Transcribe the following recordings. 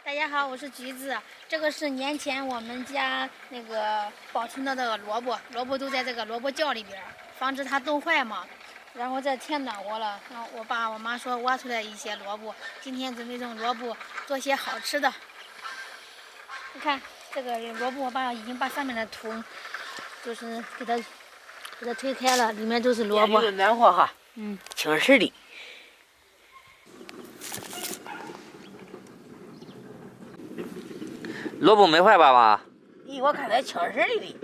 大家好，我是橘子。这个是年前我们家那个保存的这个萝卜，萝卜都在这个萝卜窖里边，防止它冻坏嘛。然后这天暖和了，然后我爸我妈说挖出来一些萝卜，今天准备用萝卜做些好吃的。你看这个萝卜，我已经把上面的土就是给它推开了，里面都是萝卜。暖和哈，清湿的。萝卜没坏吧，妈？咦，我看它清湿的。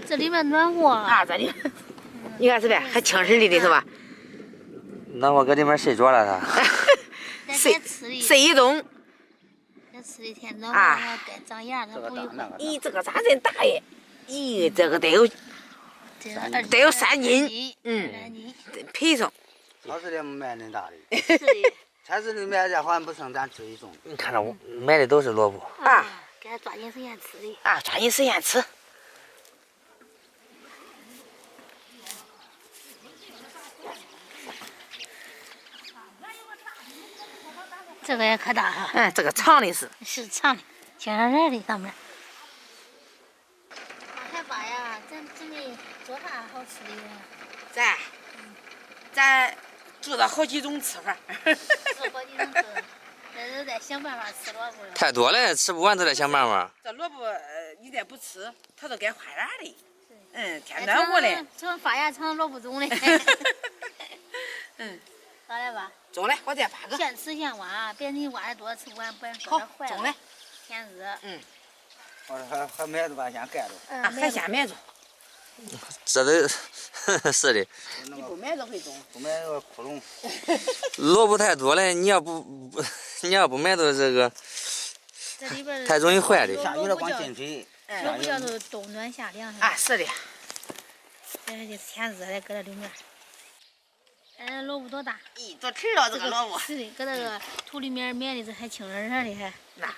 这里面暖和啊，这里，你看是吧？还清湿的是吧？暖和搁里面睡着了它。睡一冬。这吃的天暖和，该长芽它不一会。咦，这个咋真大耶？咦，这个得有3斤，配上。超市里卖那大的，是的。超市里卖的好像不成咱自己种。你看着我买的都是萝卜啊，给它抓紧时间吃的。啊，抓紧时间吃。这个也可大哈。这个长的是长的，尖尖尖的上面。害怕呀，咱准备做啥好吃的？咱做了好几种吃法。做好几种吃，这都在想办法吃萝卜了。太多了，吃不完都在想办法。这萝卜你再不吃，它都该发芽的。天暖和了。成发芽成萝卜种了。好了吧？种了，我再发个。现吃现挖，别人挖的多吃不完，不然好，坏了。种了。天热。还埋着吧，先盖着。还先埋着。这都是的。你不埋着会种。不埋个窟窿。萝卜太多了，你要不埋到这个，这里边太容易坏的。下雨了光进水。萝卜叫做冬暖夏凉。啊，是的。这天热了，搁这里面。萝卜多大？咦，多吃了这个萝卜。是的，搁这个土里面埋的，这还青嫩嫩的还。那，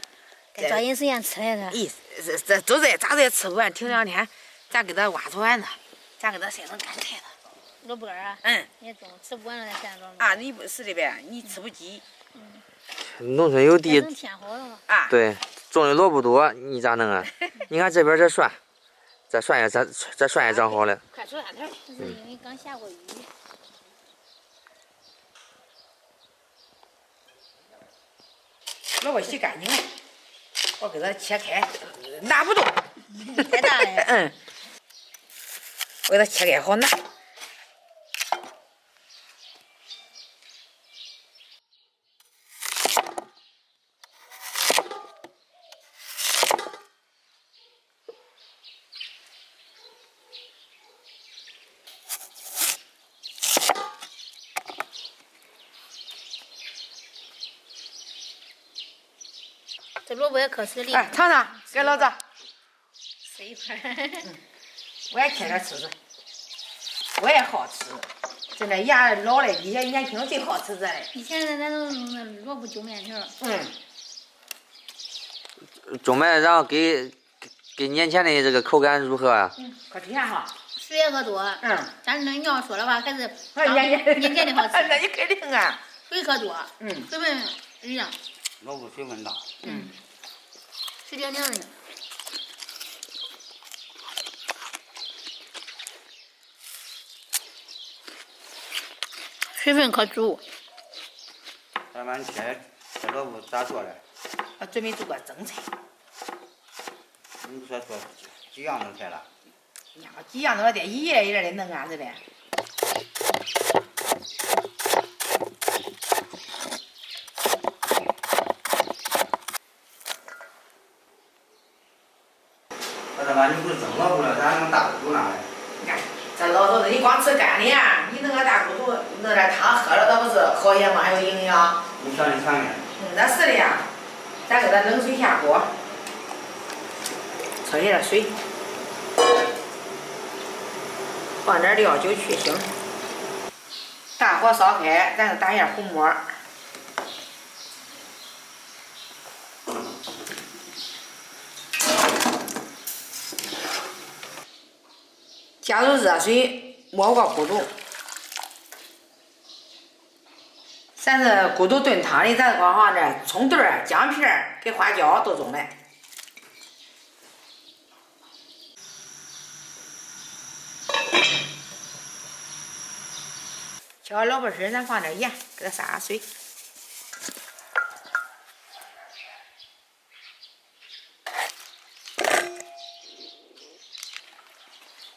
该抓紧时间吃来着。咦，这都在咋也吃不完，停2天，咱给它挖出完了，咱给它晒成干菜了。萝卜干啊？也种，吃不完了再晒着。啊，你不是的呗？你吃不急。农村有地。天好了嘛。啊。对，种的萝卜多，你咋弄啊？你看这边这蒜也长好了。快出3天。这是因为刚下过雨。萝卜洗干净了，我给它切开，拿不动，太大了。我给它切开好拿。这萝卜也可吃的。尝尝，给老子。吃一块。我也切点吃吃，我也好吃。现在牙老了，以前年轻最好吃这嘞。以前咱都弄那萝卜揪面条。种麦，然后给年前的这个口感如何啊？可甜哈。水也可多。但是你要说的话，还是年前的好吃。那你肯定啊。水可多。水分一样。萝卜水分大。水灵灵的。水分可足。咱们这萝卜咋做的？我准备做个蒸菜。你说做几样弄菜了？呀，几样都得一页一页的弄啊，是的。大妈，你不是蒸萝卜了，咋弄大骨头呢？你看，这老头子，你光吃干的呀？你弄个大骨头，弄点汤喝了，那不是好些吗？还有营养。你想的全面。那是的呀。咱给它冷水下锅，焯些水，放点料酒去腥。大火烧开，咱打一下红末。加入热水，没过骨头。咱是骨头炖汤里，咱往上这葱段儿、姜片儿跟花椒都中了。小萝卜丝咱放点盐，给它撒水。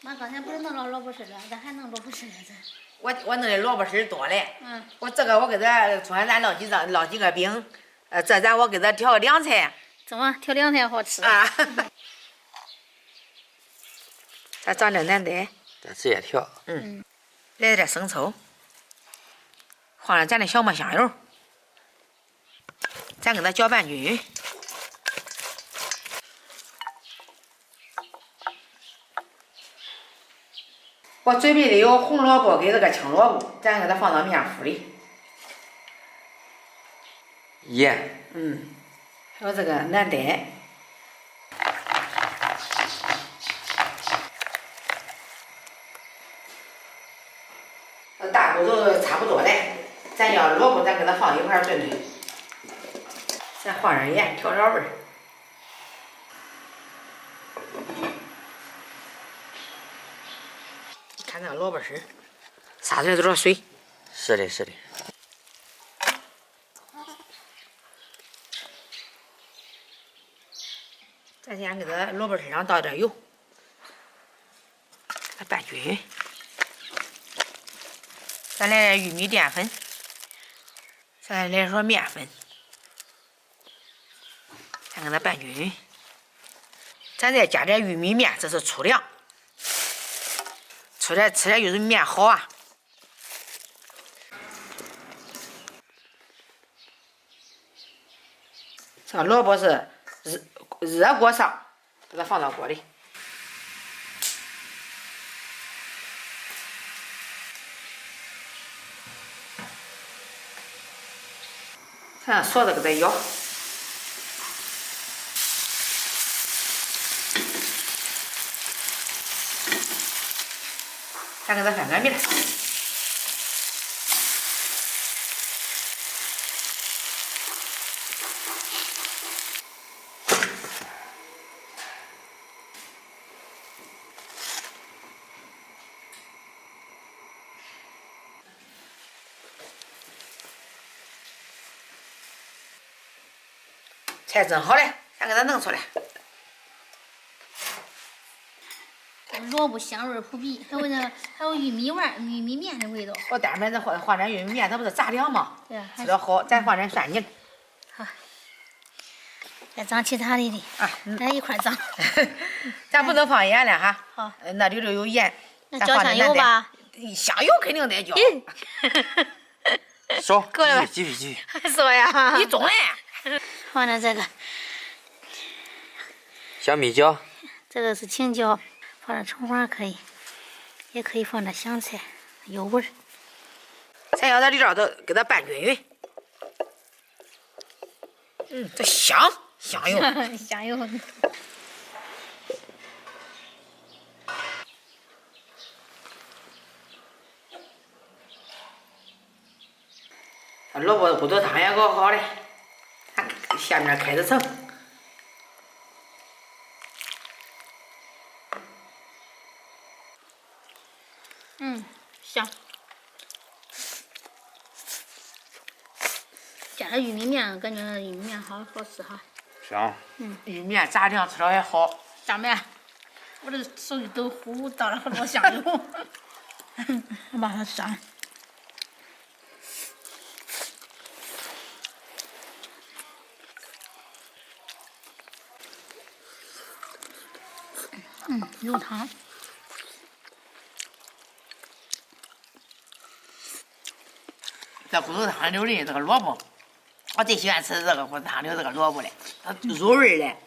妈刚才不是弄了萝卜丝了，咱还弄萝卜丝了咱。我弄的萝卜丝多嘞。嗯。我这个我给它，昨天咱烙几个饼，这咱我给它调凉菜。怎么调凉菜好吃啊？咱长点南带。咱直接调。嗯。来点生抽。放上咱的小磨香油。咱给它搅拌均匀。我准备的有红萝卜跟这个青萝卜，咱给它放到面糊里。盐。还有这个南带。大骨头差不多嘞，咱要萝卜，咱给它放一块炖炖。咱放点盐调调味儿。看这个萝卜丝，撒出来多少水？是的，是的。咱先给它萝卜丝上倒点油，给它拌均匀。咱来点玉米淀粉，再来点说面粉，咱给它拌均匀。咱再加点玉米面，这是粗粮。吃点就是面好啊。这萝卜是热锅上，给它放到锅里。咱勺子给它舀。咱给它翻个面。菜蒸好了，咱给它弄出来。萝卜香味扑鼻，还有玉米味儿、玉米面的味道。我单边再放点玉米面，它不是杂粮吗？对啊。吃着好，咱放点蒜泥。好。再长其他的的。啊。咱一块长。咱不能放盐了哈。好。那里头有盐。那浇香油吧。香油肯定得浇。少。够了吧？继续。还说呀？你中嘞。放点这个。小米椒。这个是青椒。放点葱花可以，也可以放点香菜，有味儿。咱要在里头都给它拌均匀。这香油。香油。萝卜骨头汤也搞好了，下面开始盛。香。加点玉米面，感觉玉米面好吃哈。香。玉米面炸酱吃着也好。大妹，我这手一抖，呼倒了很多香油。我把它涮。有汤。这骨头汤里头的这个萝卜，我最喜欢吃这个骨头汤里头这个萝卜嘞，它入味嘞。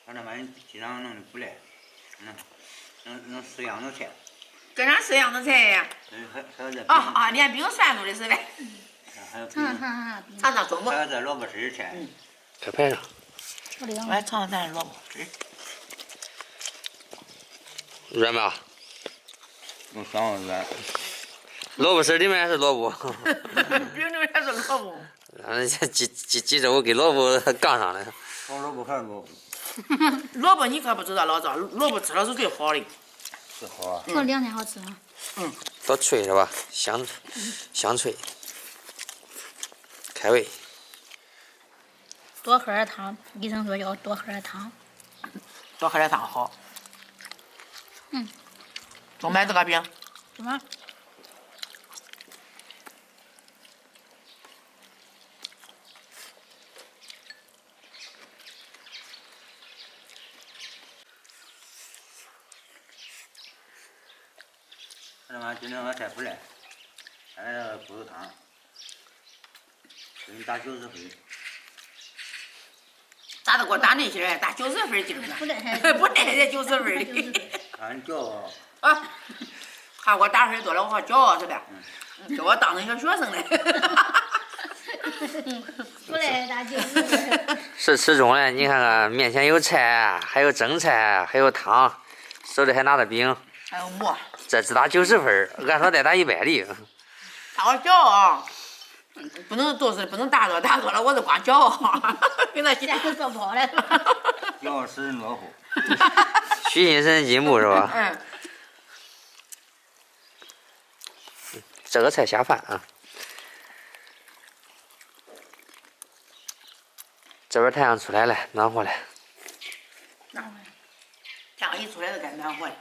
俺那把鸡汤弄的不赖，能四样的菜。搁啥四样的菜呀？还有这。连饼涮出的是呗。还有尝尝中不？还有这萝卜丝菜。快拍上。我来尝尝咱萝卜丝。软吧？用香软。萝卜丝里面也是萝卜，饼里面还是萝卜。然后鸡肉给萝卜杠上了。好萝卜还是萝卜，萝卜你可不知道，老赵，萝卜吃了是最好的。是好啊。过凉天好吃啊。多脆是吧？香脆，开胃。多喝点汤，医生说要多喝点汤。多喝点汤好。多买这个饼。什么？俺妈今天我菜不来，来了骨头汤，给你打90分。咋的给我打那些？打90分今儿呢？不赖还不赖才90分的。俺骄傲。啊，看我打分多了，我好骄傲似的，叫我当成小学生嘞。不赖打90分。是吃中了，你看看面前有菜，还有蒸菜，还有汤，手里还拿着饼，还有馍，这只打90分，按说再打100的。他好骄傲，不能都是不能打多，打多了我是光骄傲，跟那现在做不好了。骄傲使人落后。虚心使人进步是吧？嗯。这个菜下饭啊。这边太阳出来了，暖和了。太阳一出来就该暖和了。